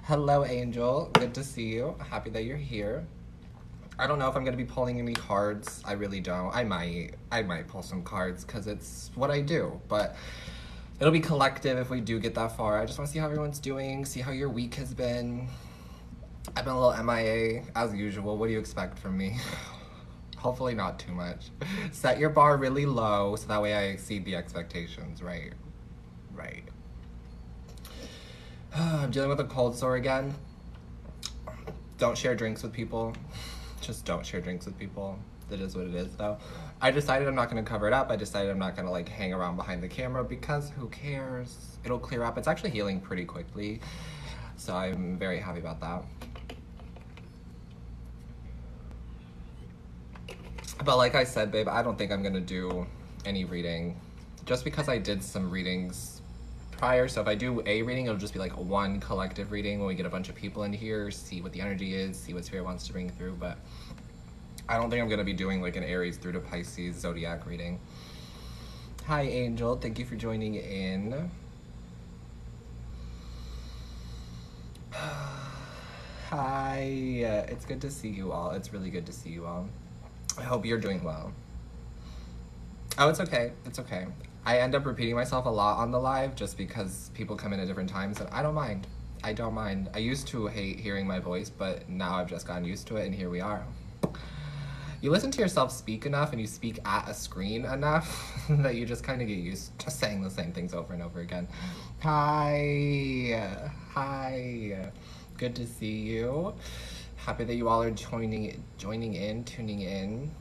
Hello, Angel. Good to see you. Happy that you're here. I don't know if I'm gonna be pulling any cards. I really don't. I might pull some cards because it's what I do. But it'll be collective if we do get that far. I just want to see how everyone's doing. See how your week has been. I've been a little MIA as usual. What do you expect from me? Hopefully not too much. Set your bar really low so that way I exceed the expectations. Right. Right. I'm dealing with a cold sore again. Don't share drinks with people. Just don't share drinks with people. It is what it is, though. I decided I'm not going to cover it up. I decided I'm not going to, like, hang around behind the camera because who cares? It'll clear up. It's actually healing pretty quickly. So I'm very happy about that. But like I said, babe, I don't think I'm going to do any reading. Just because I did some readings prior, so if I do a reading, it'll just be like one collective reading when we get a bunch of people in here, see what the energy is, see what spirit wants to bring through. But I don't think I'm gonna be doing like an Aries through to Pisces zodiac reading. Hi, Angel. Thank you for joining in. Hi. It's good to see you all. It's really good to see you all. I hope you're doing well. Oh, it's okay. It's okay. I end up repeating myself a lot on the live just because people come in at different times, and I don't mind. I don't mind. I used to hate hearing my voice, but now I've just gotten used to it, and here we are. You listen to yourself speak enough, and you speak at a screen enough that you just kind of get used to saying the same things over and over again. Hi. Hi. Good to see you. Happy that you all are joining in, tuning in.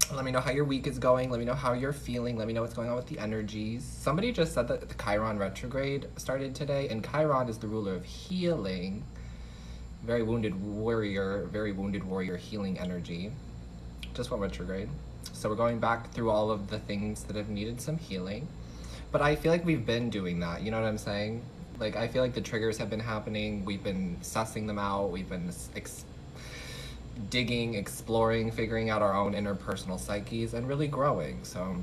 Let me know how your week is going. Let me know how you're feeling. Let me know what's going on with the energies. Somebody just said that the Chiron retrograde started today, and Chiron is the ruler of healing. Very wounded warrior healing energy. Just went retrograde. So we're going back through all of the things that have needed some healing. But I feel like we've been doing that. You know what I'm saying? Like, I feel like the triggers have been happening. We've been sussing them out. We've been digging, exploring, figuring out our own interpersonal psyches, and really growing. So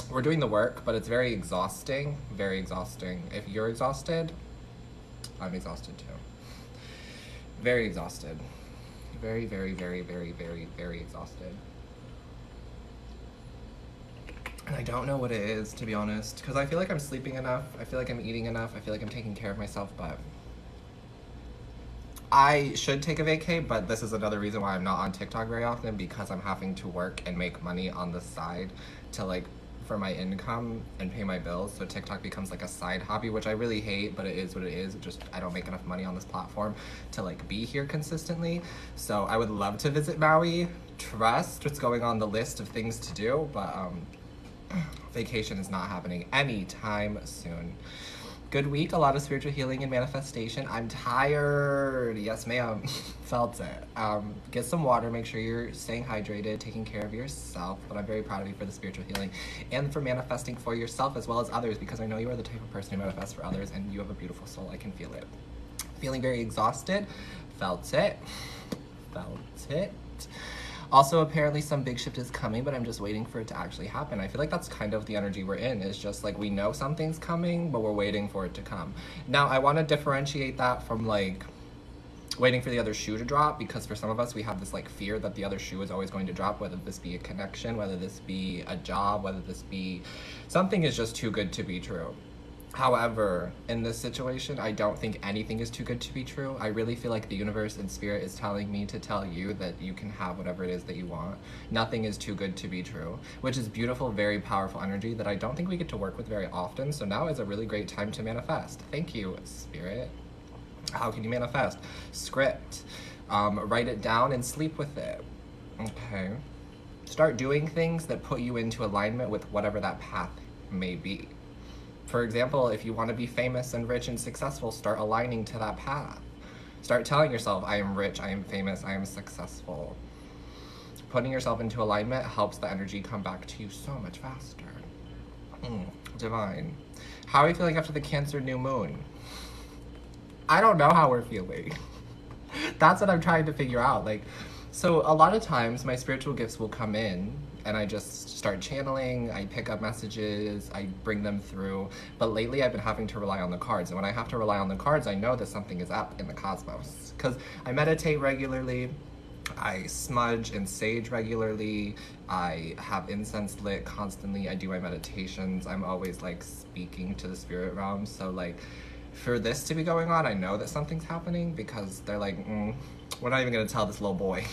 we're doing the work, but it's very exhausting. Very exhausting. If you're exhausted, I'm exhausted too. Very exhausted. Very, very, very, very, very, very exhausted. And I don't know what it is, to be honest, because I feel like I'm sleeping enough. I feel like I'm eating enough. I feel like I'm taking care of myself, but I should take a vacay, but this is another reason why I'm not on TikTok very often, because I'm having to work and make money on the side to, like, for my income and pay my bills. So TikTok becomes like a side hobby, which I really hate, but it is what it is. Just, I don't make enough money on this platform to like be here consistently. So I would love to visit Maui. Trust, it's going on the list of things to do, but vacation is not happening anytime soon. Good week, a lot of spiritual healing and manifestation. I'm tired. Yes, ma'am. Felt it. Get some water. Make sure you're staying hydrated, taking care of yourself. But I'm very proud of you for the spiritual healing and for manifesting for yourself as well as others, because I know you are the type of person who manifests for others, and you have a beautiful soul. I can feel it. Feeling very exhausted. Felt it. Felt it. Also, apparently some big shift is coming, but I'm just waiting for it to actually happen. I feel like that's kind of the energy we're in. It's just like we know something's coming, but we're waiting for it to come. Now, I want to differentiate that from like waiting for the other shoe to drop, because for some of us, we have this like fear that the other shoe is always going to drop, whether this be a connection, whether this be a job, whether this be something is just too good to be true. However, in this situation, I don't think anything is too good to be true. I really feel like the universe and spirit is telling me to tell you that you can have whatever it is that you want. Nothing is too good to be true, which is beautiful, very powerful energy that I don't think we get to work with very often. So now is a really great time to manifest. Thank you, spirit. How can you manifest? Script. Write it down and sleep with it. Okay. Start doing things that put you into alignment with whatever that path may be. For example, if you want to be famous and rich and successful, start aligning to that path. Start telling yourself, I am rich, I am famous, I am successful. Putting yourself into alignment helps the energy come back to you so much faster. Divine. How are we feeling after the Cancer new moon? I don't know how we're feeling. That's what I'm trying to figure out. Like, so a lot of times my spiritual gifts will come in and I just start channeling. I pick up messages, I bring them through. But lately I've been having to rely on the cards. And when I have to rely on the cards, I know that something is up in the cosmos. Because I meditate regularly, I smudge and sage regularly, I have incense lit constantly, I do my meditations, I'm always like speaking to the spirit realm. So like for this to be going on, I know that something's happening because they're like, we're not even gonna tell this little boy.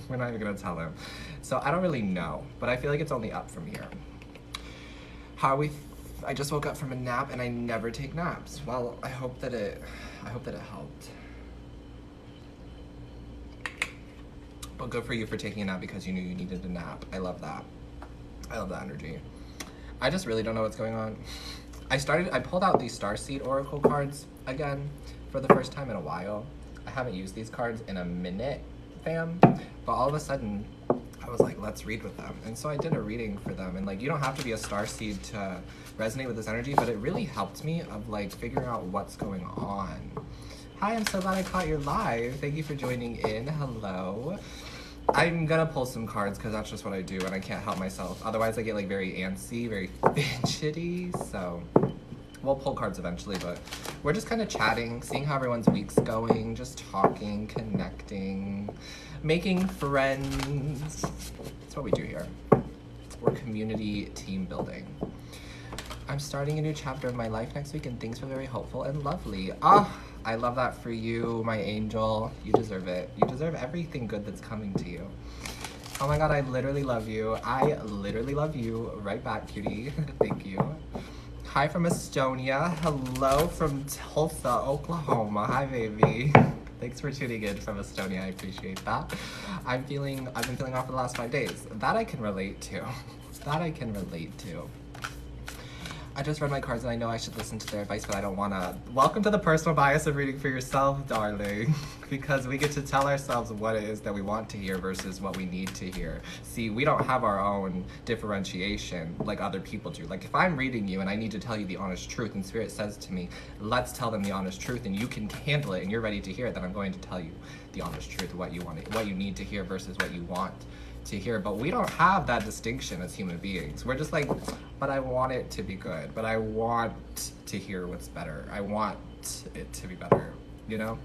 We're not even gonna tell him. So I don't really know, but I feel like it's only up from here. How are we? I just woke up from a nap and I never take naps. Well, I hope that it helped. But good for you for taking a nap because you knew you needed a nap. I love that. I love that energy. I just really don't know what's going on. I pulled out these Starseed Oracle cards again for the first time in a while. I haven't used these cards in a minute, fam. But all of a sudden, I was like, let's read with them. And so I did a reading for them. And like, you don't have to be a Starseed to resonate with this energy, but it really helped me of like figuring out what's going on. Hi, I'm so glad I caught your live. Thank you for joining in. Hello. I'm gonna pull some cards because that's just what I do and I can't help myself. Otherwise I get like very antsy, very fidgety. So we'll pull cards eventually, but we're just kind of chatting, seeing how everyone's week's going, just talking, connecting, making friends. That's what we do here. We're community team building. I'm starting a new chapter of my life next week and things feel very hopeful and lovely. I love that for you, my angel. You deserve it. You deserve everything good that's coming to you. Oh my God, I literally love you. I literally love you. Right back, cutie. Thank you. Hi from Estonia. Hello from Tulsa, Oklahoma. Hi, baby. Thanks for tuning in from Estonia. I appreciate that. I've been feeling off for the last 5 days. That I can relate to. That I can relate to. I just read my cards and I know I should listen to their advice, but I don't wanna. Welcome to the personal bias of reading for yourself, darling. Because we get to tell ourselves what it is that we want to hear versus what we need to hear. See, we don't have our own differentiation like other people do. Like if I'm reading you and I need to tell you the honest truth and Spirit says to me, let's tell them the honest truth and you can handle it and you're ready to hear it, then I'm going to tell you the honest truth, what you need to hear versus what you want to hear. But we don't have that distinction as human beings. We're just like, but I want it to be good, but I want to hear what's better. I want it to be better, you know?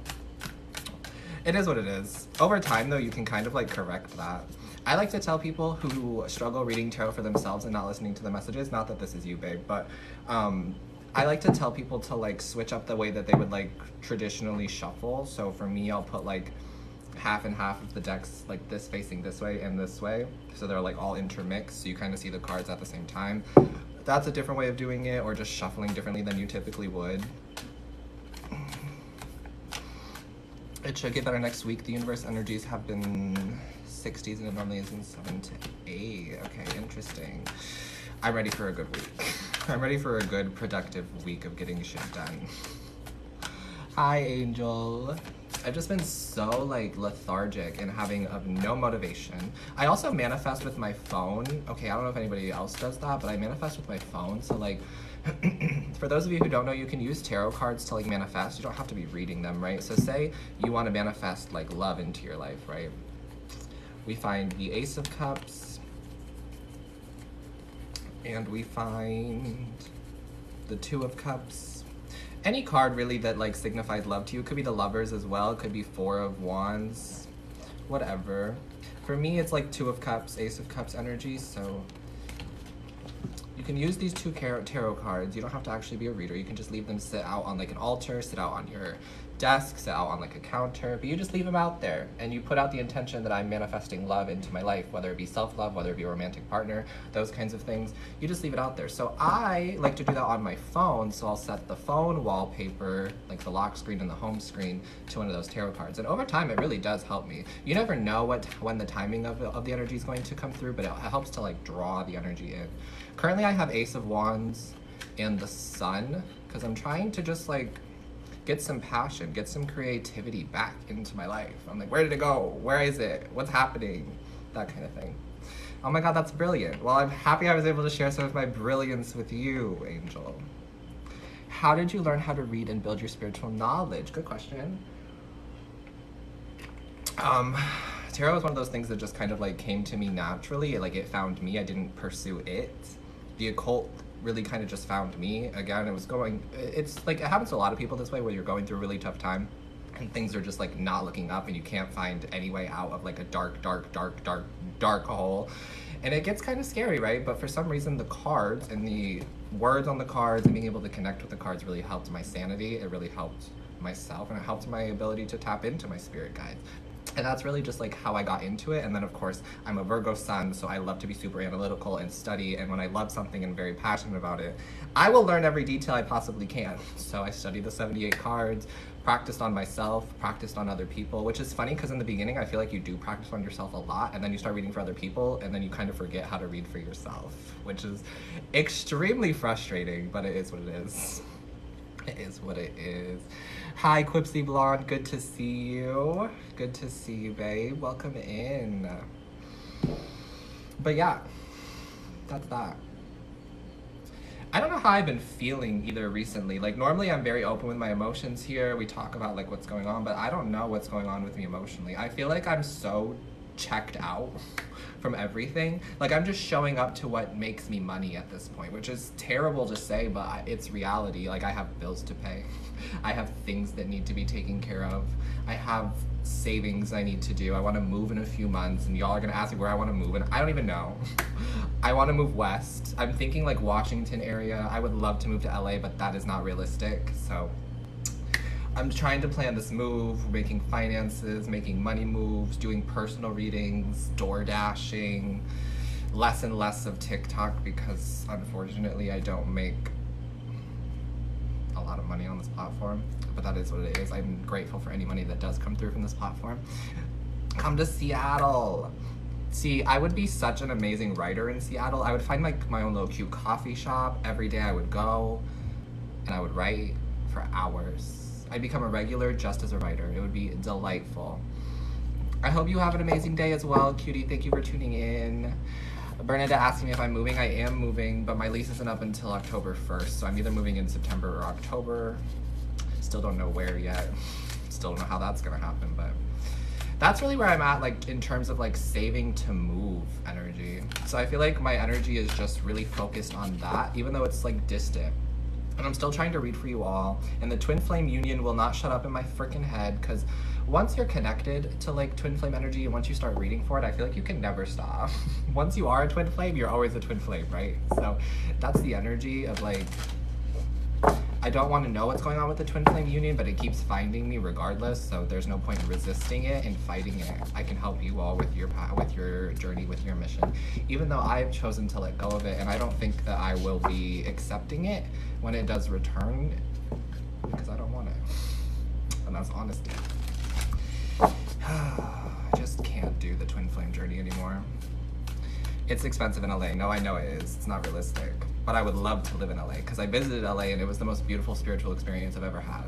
It is what it is. Over time though, you can kind of like correct that. I like to tell people who struggle reading tarot for themselves and not listening to the messages, not that this is you, babe, but I like to tell people to like switch up the way that they would like traditionally shuffle. So for me, I'll put like half and half of the decks like this facing this way and this way, so they're like all intermixed, so you kind of see the cards at the same time. That's a different way of doing it, or just shuffling differently than you typically would. It should get better next week. The universe energies have been 60s and it normally is in 7 to 8. Okay, interesting. I'm ready for a good week. I'm ready for a good productive week of getting shit done. Hi, Angel. I've just been so like lethargic and having of no motivation. I also manifest with my phone. Okay, I don't know if anybody else does that, but I manifest with my phone. So like, for those of you who don't know, you can use tarot cards to like manifest. You don't have to be reading them, right? So say you want to manifest like love into your life, right? We find the Ace of Cups, and we find the Two of Cups. Any card really that like signifies love to you. It could be the Lovers as well. It could be Four of Wands, whatever. For me, it's like Two of Cups, Ace of Cups energy. So you can use these two tarot cards. You don't have to actually be a reader. You can just leave them sit out on like an altar, sit out on your desk, sit out on like a counter, but you just leave them out there and you put out the intention that I'm manifesting love into my life, whether it be self-love, whether it be a romantic partner, those kinds of things. You just leave it out there. So I like to do that on my phone, so I'll set the phone wallpaper, like the lock screen and the home screen, to one of those tarot cards. And over time, it really does help me. You never know when the timing of the energy is going to come through, but it helps to like draw the energy in. Currently, I have Ace of Wands and the Sun, because I'm trying to just like get some passion, get some creativity back into my life. I'm like, where did it go? Where is it? What's happening? That kind of thing. Oh my God, that's brilliant. Well, I'm happy I was able to share some of my brilliance with you, Angel. How did you learn how to read and build your spiritual knowledge? Good question. tarot is one of those things that just kind of like came to me naturally. Like it found me, I didn't pursue it. The occult really kind of just found me. Again, it's like, it happens to a lot of people this way, where you're going through a really tough time and things are just like not looking up and you can't find any way out of like a dark hole. And it gets kind of scary, right? But for some reason, the cards and the words on the cards and being able to connect with the cards really helped my sanity. It really helped myself, and it helped my ability to tap into my spirit guides. And that's really just like how I got into it. And then of course, I'm a Virgo sun, so I love to be super analytical and study. And when I love something and very passionate about it, I will learn every detail I possibly can. So I studied the 78 cards, practiced on myself, practiced on other people, which is funny because in the beginning, I feel like you do practice on yourself a lot, and then you start reading for other people, and then you kind of forget how to read for yourself, which is extremely frustrating, but it is what it is. It is what it is. Hi, Quipsy Blonde. Good to see you. Good to see you, babe. Welcome in. But yeah, that's that. I don't know how I've been feeling either recently. Like normally I'm very open with my emotions here. We talk about like what's going on, but I don't know what's going on with me emotionally. I feel like I'm so checked out from everything. Like I'm just showing up to what makes me money at this point, which is terrible to say, but it's reality. Like I have bills to pay. I have things that need to be taken care of. I have savings I need to do. I want to move in a few months, and y'all are gonna ask me where I want to move, and I don't even know. I want to move west. I'm thinking like Washington area. I would love to move to LA, but that is not realistic. So I'm trying to plan this move, making finances, making money moves, doing personal readings, door dashing, less and less of TikTok because unfortunately I don't make a lot of money on this platform, but that is what it is. I'm grateful for any money that does come through from this platform. Come to Seattle. See, I would be such an amazing writer in Seattle. I would find like my own little cute coffee shop. Every day I would go and I would write for hours. I'd become a regular just as a writer. It would be delightful. I hope you have an amazing day as well, cutie. Thank you for tuning in. Bernadette asked me if I'm moving. I am moving, but my lease isn't up until October 1st, so I'm either moving in September or October. Still don't know where yet. Still don't know how that's gonna happen, but that's really where I'm at, like in terms of like saving to move energy. So I feel like my energy is just really focused on that, even though it's like distant. And I'm still trying to read for you all. And the twin flame union will not shut up in my freaking head, because once you're connected to like twin flame energy and once you start reading for it, I feel like you can never stop. Once you are a twin flame, you're always a twin flame, right? So that's the energy of like, I don't want to know what's going on with the twin flame union, but it keeps finding me regardless. So there's no point in resisting it and fighting it. I can help you all with your journey, with your mission, even though I've chosen to let go of it. And I don't think that I will be accepting it when it does return, because I don't want it. And that's honesty. I just can't do the twin flame journey anymore. It's expensive in LA. No, I know it is. It's not realistic. But I would love to live in LA because I visited LA and it was the most beautiful spiritual experience I've ever had.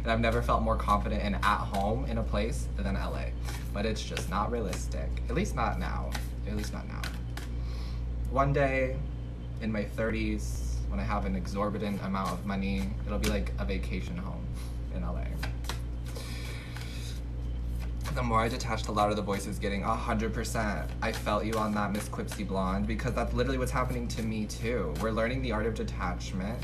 And I've never felt more confident and at home in a place than LA. But it's just not realistic. At least not now. At least not now. One day in my 30s, when I have an exorbitant amount of money, it'll be like a vacation home in LA. The more I detach, the louder the voice is getting. 100%. I felt you on that, Miss Quipsy Blonde, because that's literally what's happening to me too. We're learning the art of detachment.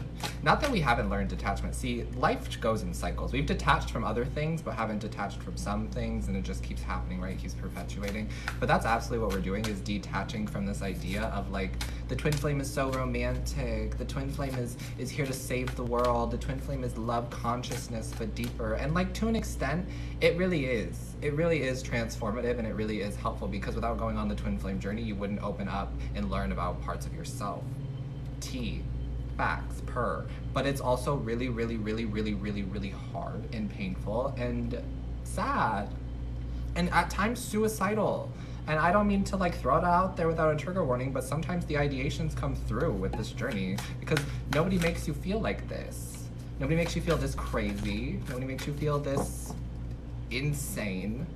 Not that we haven't learned detachment. See, life goes in cycles. We've detached from other things, but haven't detached from some things, and it just keeps happening, right? It keeps perpetuating. But that's absolutely what we're doing, is detaching from this idea of like, the twin flame is so romantic. The twin flame is here to save the world. The twin flame is love consciousness, but deeper. And like, to an extent, it really is. It really is transformative, and it really is helpful, because without going on the twin flame journey, you wouldn't open up and learn about parts of yourself. T, facts, per. But it's also really, really, really, really, really, really hard and painful and sad. And at times suicidal. And I don't mean to like throw it out there without a trigger warning, but sometimes the ideations come through with this journey, because nobody makes you feel like this. Nobody makes you feel this crazy. Nobody makes you feel this insane,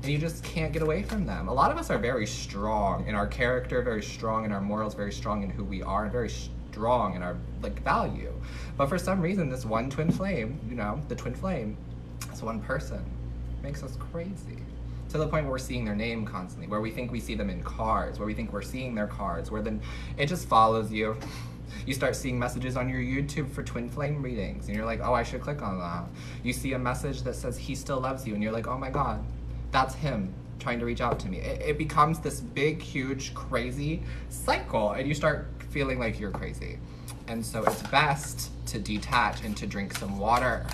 and you just can't get away from them. A lot of us are very strong in our character, very strong in our morals, very strong in who we are, and very strong in our like value. But for some reason, this one twin flame, you know, the twin flame, this one person makes us crazy. to the point where we're seeing their name constantly, where we think we see them in cards, where we think we're seeing their cards, where then it just follows you. You start seeing messages on your YouTube for Twinflame readings, and you're like, oh, I should click on that. You see a message that says he still loves you, and you're like, oh my God, that's him trying to reach out to me. It becomes this big, huge, crazy cycle, and you start feeling like you're crazy. And so it's best to detach and to drink some water.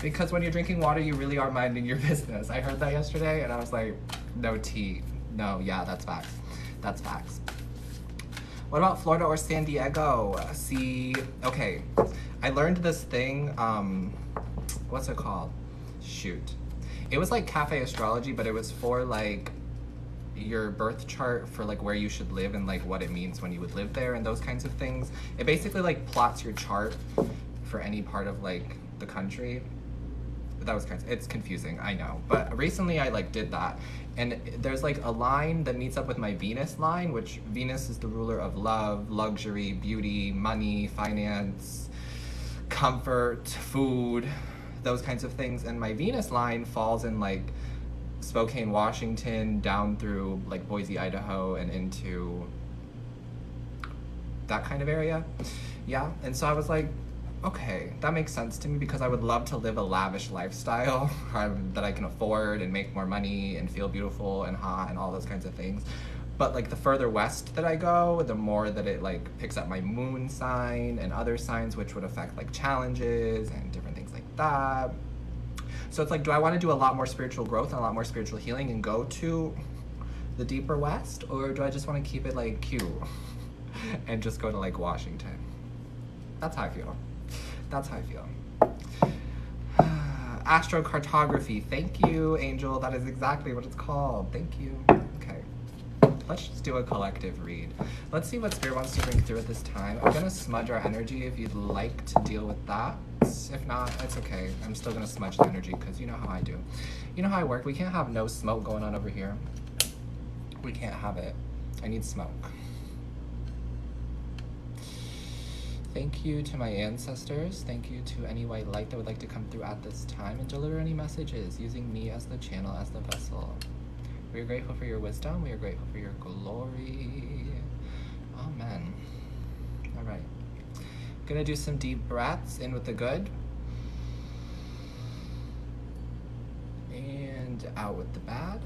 Because when you're drinking water, you really are minding your business. I heard that yesterday, and I was like, no tea. No, yeah, that's facts. That's facts. What about Florida or San Diego? See, okay, I learned this thing, what's it called? Shoot. It was like cafe astrology, but it was for like your birth chart for like where you should live and like what it means when you would live there and those kinds of things. It basically like plots your chart for any part of like the country. That was it's confusing, I know. But recently I like did that. And there's like a line that meets up with my Venus line, which Venus is the ruler of love, luxury, beauty, money, finance, comfort, food, those kinds of things. And my Venus line falls in like Spokane, Washington, down through like Boise, Idaho, and into that kind of area. Yeah, and so I was like, okay, that makes sense to me because I would love to live a lavish lifestyle that I can afford and make more money and feel beautiful and hot and all those kinds of things. But like the further west that I go, the more that it like picks up my moon sign and other signs, which would affect like challenges and different things like that. So it's like, do I want to do a lot more spiritual growth and a lot more spiritual healing and go to the deeper west? Or do I just want to keep it like cute and just go to like Washington? That's how I feel. That's how I feel. Astrocartography. Thank you, Angel. That is exactly what it's called. Thank you. Okay. Let's just do a collective read. Let's see what Spirit wants to bring through at this time. I'm gonna smudge our energy if you'd like to deal with that. If not, it's okay. I'm still gonna smudge the energy because you know how I do. You know how I work. We can't have no smoke going on over here. We can't have it. I need smoke. Thank you to my ancestors. Thank you to any white light that would like to come through at this time and deliver any messages using me as the channel, as the vessel. We are grateful for your wisdom. We are grateful for your glory. Amen. All right. Gonna do some deep breaths in with the good. And out with the bad.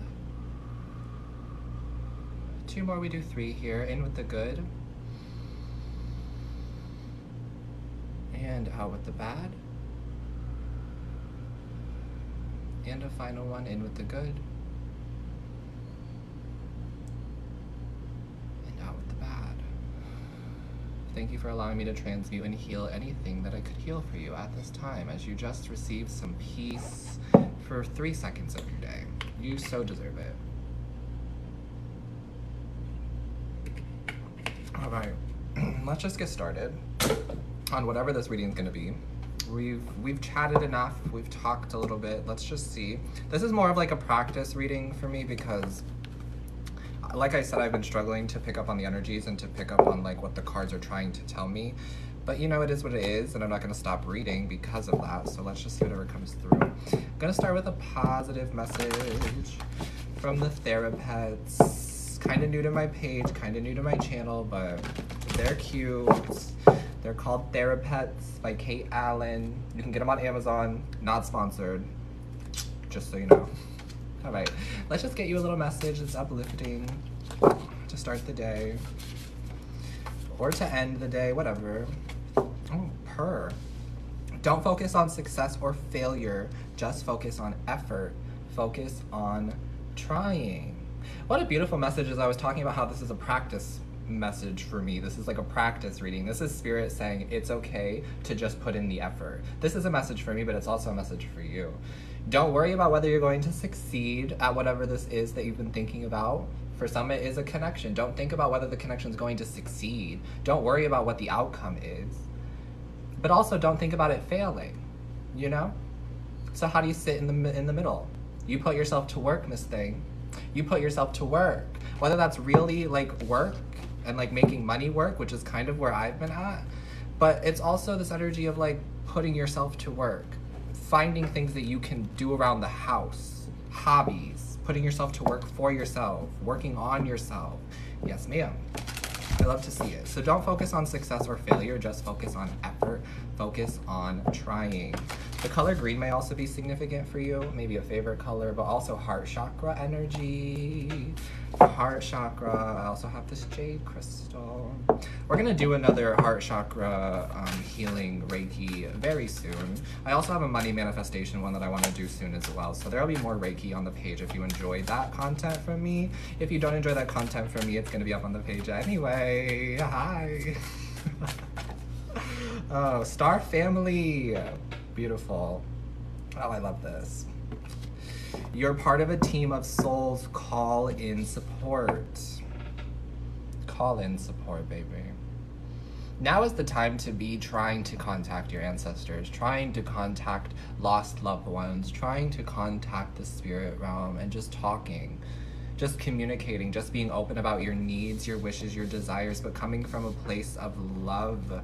2 more, we do 3 here. In with the good. And out with the bad. And a final one, in with the good. And out with the bad. Thank you for allowing me to transmute and heal anything that I could heal for you at this time, as you just received some peace for 3 seconds of your day. You so deserve it. All right, let's just get started on whatever this reading is going to be. We've chatted enough, we've talked a little bit. Let's just see. This is more of like a practice reading for me because, like I said, I've been struggling to pick up on the energies and to pick up on like what the cards are trying to tell me. But you know, it is what it is, and I'm not going to stop reading because of that. So let's just see whatever comes through. I'm going to start with a positive message from the Therapests. Kind of new to my page, kind of new to my channel, but they're cute. They're called Therapests by Kate Allen. You can get them on Amazon, not sponsored, just so you know. All right, let's just get you a little message that's uplifting to start the day or to end the day, whatever. Oh, purr. Don't focus on success or failure, just focus on effort. Focus on trying. What a beautiful message. As I was talking about how this is a practice message for me. This is like a practice reading. This is Spirit saying it's okay to just put in the effort. This is a message for me, but it's also a message for you. Don't worry about whether you're going to succeed at whatever this is that you've been thinking about. For some, it is a connection. Don't think about whether the connection is going to succeed. Don't worry about what the outcome is. But also don't think about it failing, you know? So how do you sit in the middle? You put yourself to work, Miss Thing. You put yourself to work. Whether that's really like work and like making money work, which is kind of where I've been at, but it's also this energy of like putting yourself to work, finding things that you can do around the house, hobbies, putting yourself to work for yourself, working on yourself. Yes, ma'am. I love to see it. So don't focus on success or failure, just focus on effort, focus on trying. The color green may also be significant for you, maybe a favorite color, but also heart chakra energy. Heart chakra, I also have this jade crystal. We're gonna do another heart chakra healing Reiki very soon. I also have a money manifestation one that I wanna do soon as well. So there'll be more Reiki on the page if you enjoyed that content from me. If you don't enjoy that content from me, it's gonna be up on the page anyway. Hi. Oh, Star Family. Beautiful. Oh, I love this. You're part of a team of souls. Call in support. Call in support, baby. Now is the time to be trying to contact your ancestors, trying to contact lost loved ones, trying to contact the spirit realm, and just talking, just communicating, just being open about your needs, your wishes, your desires, but coming from a place of love.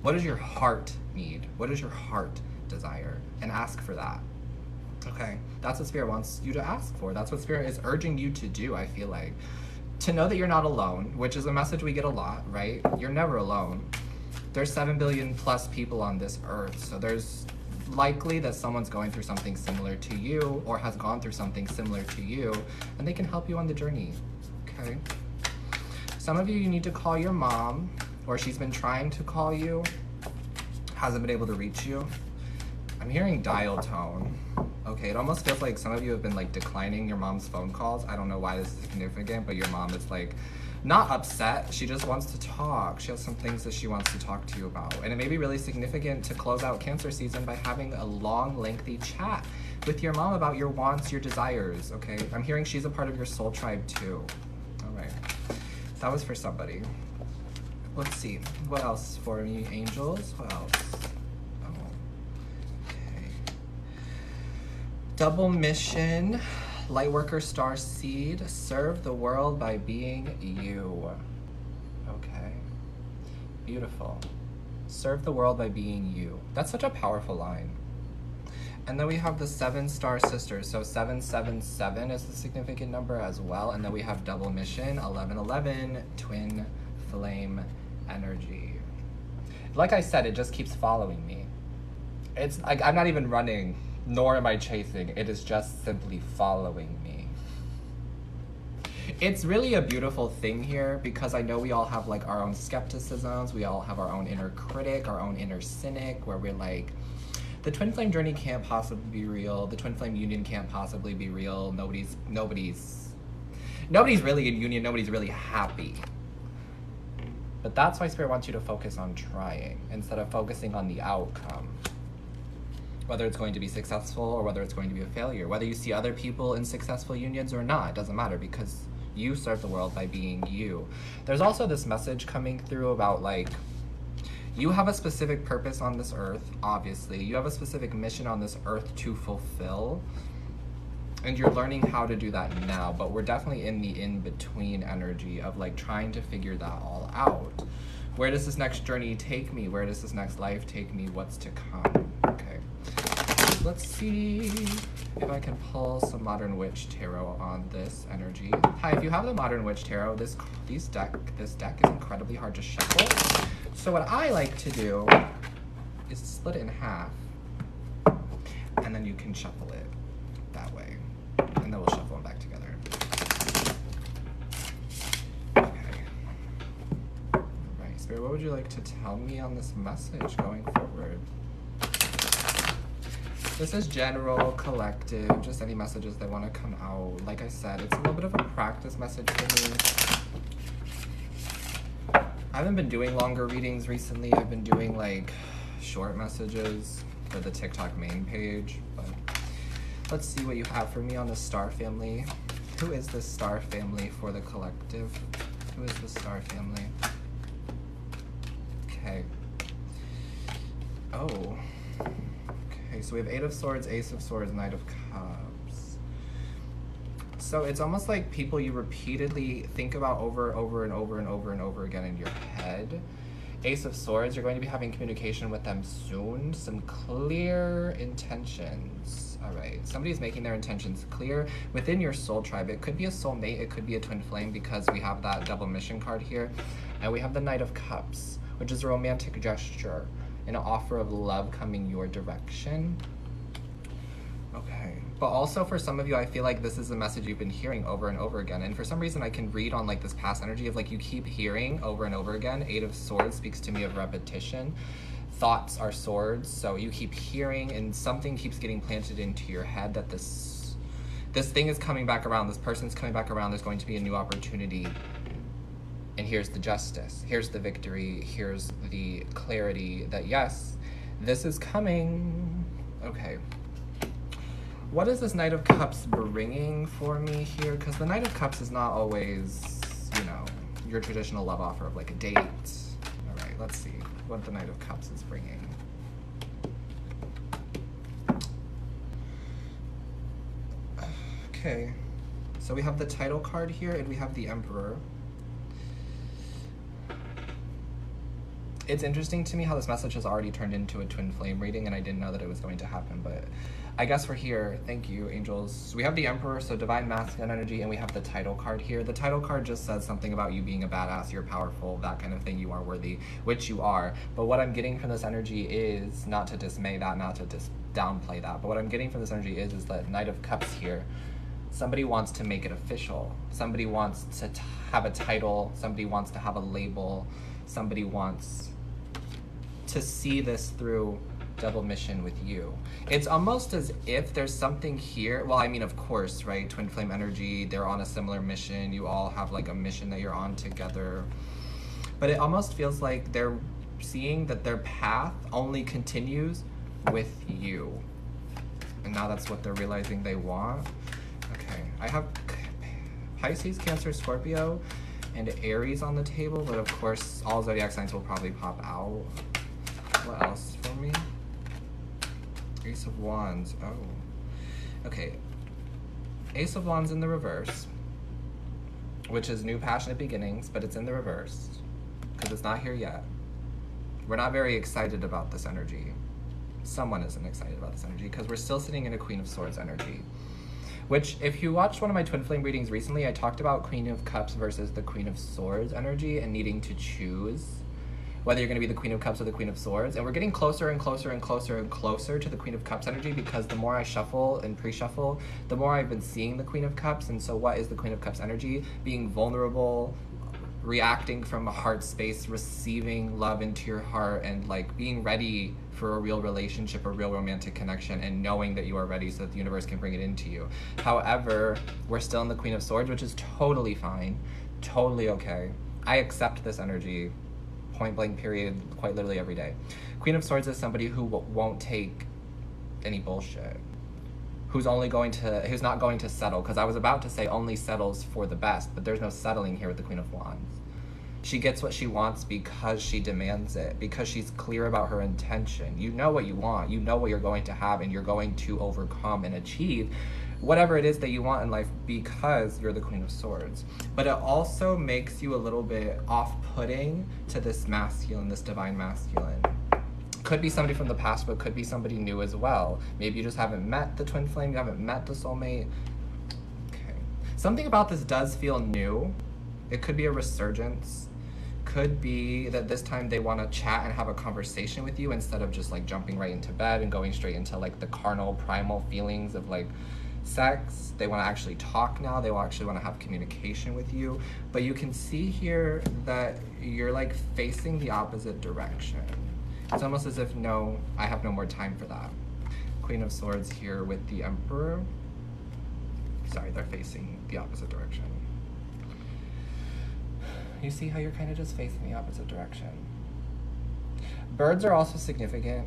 What does your heart need? What does your heart desire? And ask for that. Okay, that's what Spirit wants you to ask for. That's what Spirit is urging you to do, I feel like. To know that you're not alone, which is a message we get a lot, right? You're never alone. There's 7 billion plus people on this earth, so there's likely that someone's going through something similar to you or has gone through something similar to you, and they can help you on the journey, okay? Some of you need to call your mom, or she's been trying to call you, hasn't been able to reach you. I'm hearing dial tone. Okay, it almost feels like some of you have been like declining your mom's phone calls. I don't know why this is significant, but your mom is like not upset. She just wants to talk. She has some things that she wants to talk to you about. And it may be really significant to close out Cancer season by having a long, lengthy chat with your mom about your wants, your desires, okay? I'm hearing she's a part of your soul tribe too. All right, that was for somebody. Let's see, what else for me, angels? What else? Double mission, Lightworker Star Seed, serve the world by being you. Okay, beautiful. Serve the world by being you. That's such a powerful line. And then we have the 7 star sisters. So 777 is the significant number as well. And then we have double mission, 1111, twin flame energy. Like I said, it just keeps following me. It's like I'm not even running, nor am I chasing. It is just simply following me. It's really a beautiful thing here because I know we all have like our own skepticisms. We all have our own inner critic, our own inner cynic, where we're like, the twin flame journey can't possibly be real. The twin flame union can't possibly be real. Nobody's really in union. Nobody's really happy. But that's why Spirit wants you to focus on trying instead of focusing on the outcome. Whether it's going to be successful or whether it's going to be a failure. Whether you see other people in successful unions or not, it doesn't matter because you serve the world by being you. There's also this message coming through about like, you have a specific purpose on this earth, obviously. You have a specific mission on this earth to fulfill. And you're learning how to do that now, but we're definitely in the in-between energy of like trying to figure that all out. Where does this next journey take me? Where does this next life take me? What's to come? Okay. Let's see if I can pull some Modern Witch Tarot on this energy. Hi, if you have the Modern Witch Tarot, this deck is incredibly hard to shuffle. So what I like to do is split it in half, and then you can shuffle it that way. And then we'll shuffle them back together. Okay. All right, Spirit, what would you like to tell me on this message going forward? This is general, collective, just any messages that want to come out. Like I said, it's a little bit of a practice message for me. I haven't been doing longer readings recently. I've been doing like short messages for the TikTok main page. But let's see what you have for me on the Star Family. Who is this Star Family for the collective? Who is the Star Family? Okay. Oh. Okay, so we have 8 of Swords, Ace of Swords, Knight of Cups. So it's almost like people you repeatedly think about over and over again in your head. Ace of Swords, you're going to be having communication with them soon. Some clear intentions. All right, somebody's making their intentions clear within your soul tribe. It could be a soulmate, it could be a twin flame, because we have that double mission card here. And we have the Knight of Cups, which is a romantic gesture, an offer of love coming your direction. Okay, but also for some of you, I feel like this is a message you've been hearing over and over again. And for some reason, I can read on like this past energy of like you keep hearing over and over again. Eight of Swords speaks to me of repetition. Thoughts are swords, so you keep hearing and something keeps getting planted into your head that this thing is coming back around, this person's coming back around, there's going to be a new opportunity. And here's the justice, here's the victory, here's the clarity that yes, this is coming. Okay. What is this Knight of Cups bringing for me here? Because the Knight of Cups is not always, you know, your traditional love offer of like a date. All right, let's see what the Knight of Cups is bringing. Okay, so we have the title card here and we have the Emperor. It's interesting to me how this message has already turned into a twin flame reading, and I didn't know that it was going to happen, but I guess we're here. Thank you, angels. We have the Emperor, so divine masculine energy, and we have the title card here. The title card just says something about you being a badass, you're powerful, that kind of thing, you are worthy, which you are. But what I'm getting from this energy is, not to dismay that, not to downplay that, but what I'm getting from this energy is that Knight of Cups here, somebody wants to make it official. Somebody wants to have a title, somebody wants to have a label, somebody wants to see this through double mission with you. It's almost as if there's something here. Well, I mean, of course, right? Twin flame energy, they're on a similar mission. You all have like a mission that you're on together. But it almost feels like they're seeing that their path only continues with you. And now that's what they're realizing they want. Okay, I have Pisces, Cancer, Scorpio, and Aries on the table, but of course, all zodiac signs will probably pop out. What else for me? Ace of Wands. Oh. Okay. Ace of Wands in the reverse, which is new passionate beginnings, but it's in the reverse because it's not here yet. We're not very excited about this energy. Someone isn't excited about this energy because we're still sitting in a Queen of Swords energy. Which, if you watched one of my twin flame readings recently, I talked about Queen of Cups versus the Queen of Swords energy and needing to choose whether you're going to be the Queen of Cups or the Queen of Swords. And we're getting closer and closer and closer and closer to the Queen of Cups energy because the more I shuffle and pre-shuffle, the more I've been seeing the Queen of Cups. And so what is the Queen of Cups energy? Being vulnerable, reacting from a heart space, receiving love into your heart, and like being ready for a real relationship, a real romantic connection, and knowing that you are ready so that the universe can bring it into you. However, we're still in the Queen of Swords, which is totally fine, totally okay. I accept this energy, point blank period, quite literally every day. Queen of Swords is somebody who won't take any bullshit, who's not going to settle, because I was about to say only settles for the best, but there's no settling here with the Queen of Wands. She gets what she wants because she demands it, because she's clear about her intention. You know what you want, you know what you're going to have, and you're going to overcome and achieve whatever it is that you want in life because you're the Queen of Swords. But it also makes you a little bit off-putting to this masculine, this divine masculine. Could be somebody from the past, but could be somebody new as well. Maybe you just haven't met the twin flame, you haven't met the soulmate. Okay. Something about this does feel new. It could be a resurgence. Could be that this time they want to chat and have a conversation with you instead of just like jumping right into bed and going straight into like the carnal, primal feelings of like sex. They want to actually talk now. They will actually want to have communication with you. But you can see here that you're like facing the opposite direction. It's almost as if, no, I have no more time for that. Queen of Swords here with the Emperor. Sorry, they're facing the opposite direction. You see how you're kind of just facing the opposite direction. Birds are also significant.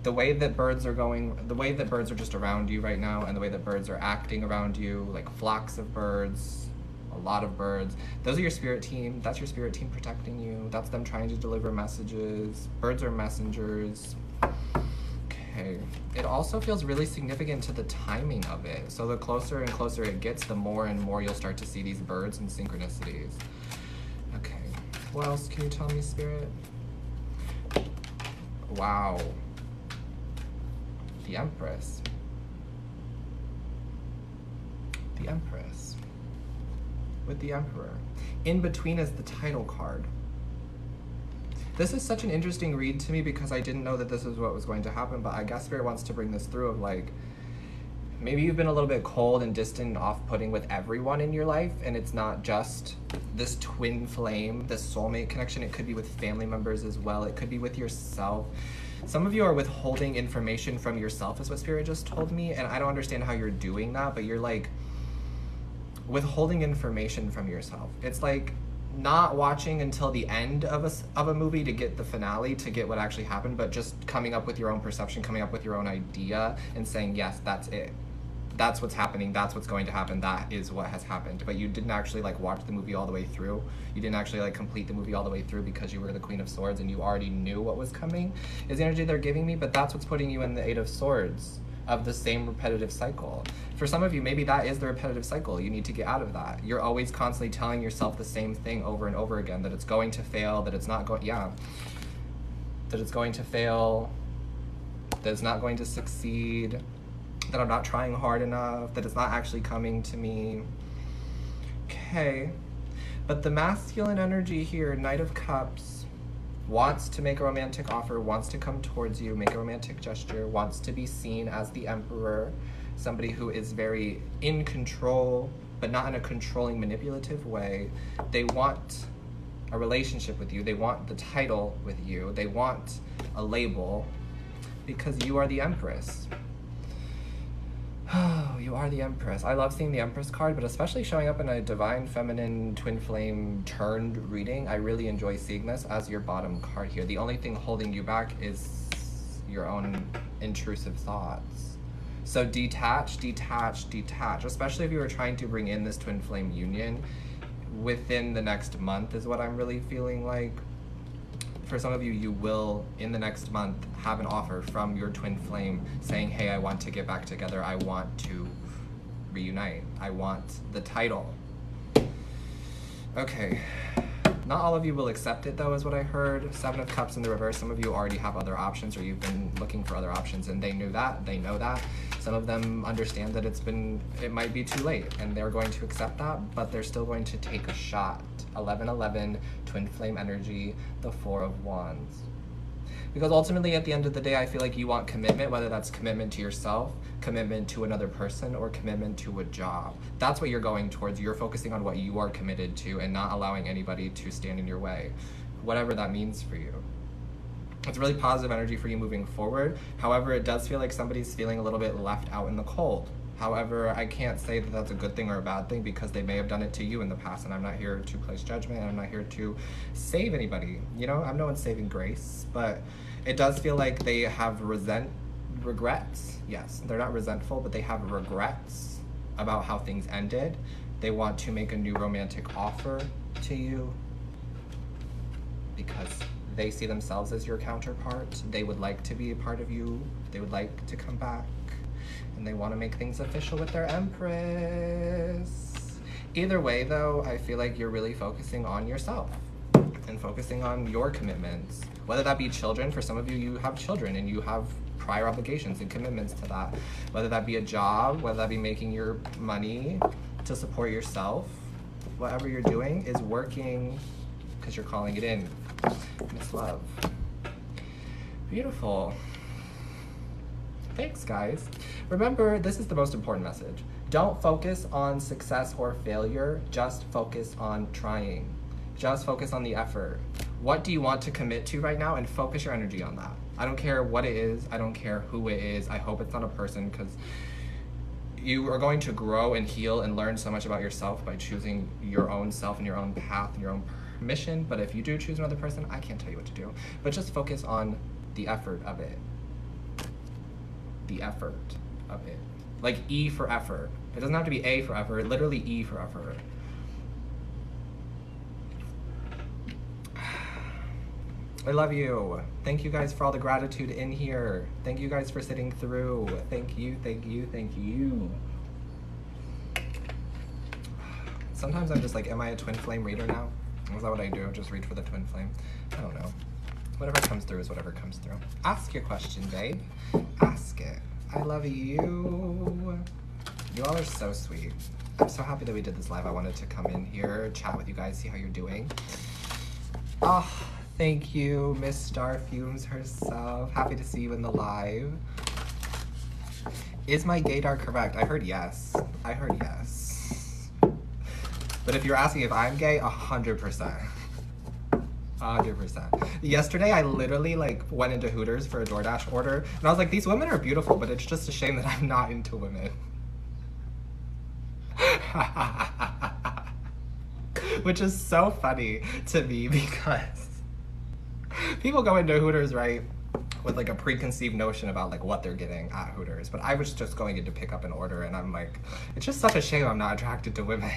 The way that birds are going, the way that birds are just around you right now, and the way that birds are acting around you, like flocks of birds, a lot of birds. Those are your spirit team. That's your spirit team protecting you. That's them trying to deliver messages. Birds are messengers. Okay. It also feels really significant to the timing of it. So the closer and closer it gets, the more and more you'll start to see these birds and synchronicities. Okay. What else can you tell me, Spirit? Wow. The Empress. Empress with the Emperor. In between is the title card. This is such an interesting read to me because I didn't know that this is what was going to happen, but I guess Spirit wants to bring this through of like, maybe you've been a little bit cold and distant and off-putting with everyone in your life, and it's not just this twin flame, this soulmate connection. It could be with family members as well. It could be with yourself. Some of you are withholding information from yourself is what Spirit just told me, and I don't understand how you're doing that, but you're like withholding information from yourself. It's like not watching until the end of a movie to get the finale, to get what actually happened, but just coming up with your own perception, coming up with your own idea and saying, yes, that's it. That's what's happening. That's what's going to happen. That is what has happened. But you didn't actually like watch the movie all the way through. You didn't actually like complete the movie all the way through because you were the Queen of Swords and you already knew what was coming is the energy they're giving me. But that's what's putting you in the Eight of Swords of the same repetitive cycle. For some of you, maybe that is the repetitive cycle. You need to get out of that. You're always constantly telling yourself the same thing over and over again, that it's going to fail, that it's not going, that it's going to fail, that it's not going to succeed, that I'm not trying hard enough, that it's not actually coming to me. Okay, but the masculine energy here, Knight of Cups, wants to make a romantic offer, wants to come towards you, make a romantic gesture, wants to be seen as the Emperor, somebody who is very in control, but not in a controlling, manipulative way. They want a relationship with you. They want the title with you. They want a label because you are the Empress. Oh, you are the Empress. I love seeing the Empress card, but especially showing up in a divine, feminine, twin flame turned reading. I really enjoy seeing this as your bottom card here. The only thing holding you back is your own intrusive thoughts. So detach, detach, detach, especially if you were trying to bring in this twin flame union within the next month is what I'm really feeling like. For some of you, you will, in the next month, have an offer from your twin flame saying, hey, I want to get back together. I want to reunite. I want the title. Okay. Not all of you will accept it, though, is what I heard. Seven of Cups in the reverse. Some of you already have other options, or you've been looking for other options, and they knew that. They know that. Some of them understand that it might be too late, and they're going to accept that, but they're still going to take a shot. 11-11, twin flame energy, the Four of Wands. Because ultimately, at the end of the day, I feel like you want commitment, whether that's commitment to yourself, commitment to another person, or commitment to a job. That's what you're going towards. You're focusing on what you are committed to and not allowing anybody to stand in your way, whatever that means for you. It's really positive energy for you moving forward. However, it does feel like somebody's feeling a little bit left out in the cold. However, I can't say that that's a good thing or a bad thing because they may have done it to you in the past, and I'm not here to place judgment, and I'm not here to save anybody. You know, I'm no one's saving grace, but it does feel like they have regrets. Yes, they're not resentful, but they have regrets about how things ended. They want to make a new romantic offer to you because they see themselves as your counterpart. They would like to be a part of you. They would like to come back. And they want to make things official with their Empress. Either way, though, I feel like you're really focusing on yourself and focusing on your commitments. Whether that be children, for some of you, you have children and you have prior obligations and commitments to that. Whether that be a job, whether that be making your money to support yourself, whatever you're doing is working because you're calling it in. Miss Love. Beautiful. Thanks, guys. Remember, this is the most important message. Don't focus on success or failure. Just focus on trying. Just focus on the effort. What do you want to commit to right now, and focus your energy on that. I don't care what it is. I don't care who it is. I hope it's not a person, because you are going to grow and heal and learn so much about yourself by choosing your own self and your own path and your own mission. But if you do choose another person, I can't tell you what to do. But just focus on the effort of it. The effort of it. Like E for effort. It doesn't have to be A for effort, literally E for effort. I love you. Thank you guys for all the gratitude in here. Thank you guys for sitting through. Thank you, thank you, thank you. Sometimes I'm just like, am I a twin flame reader now? Is that what I do? Just read for the twin flame? I don't know. Whatever comes through is whatever comes through. Ask your question, babe. Ask it. I love you. You all are so sweet. I'm so happy that we did this live. I wanted to come in here, chat with you guys, see how you're doing. Oh, thank you, Miss Star Fumes herself. Happy to see you in the live. Is my gaydar correct? I heard yes. I heard yes. But if you're asking if I'm gay, 100%. 100%. Yesterday, I literally like went into Hooters for a DoorDash order, and I was like, these women are beautiful, but it's just a shame that I'm not into women. Which is so funny to me because people go into Hooters, right, with like a preconceived notion about like what they're getting at Hooters. But I was just going in to pick up an order, and I'm like, it's just such a shame I'm not attracted to women.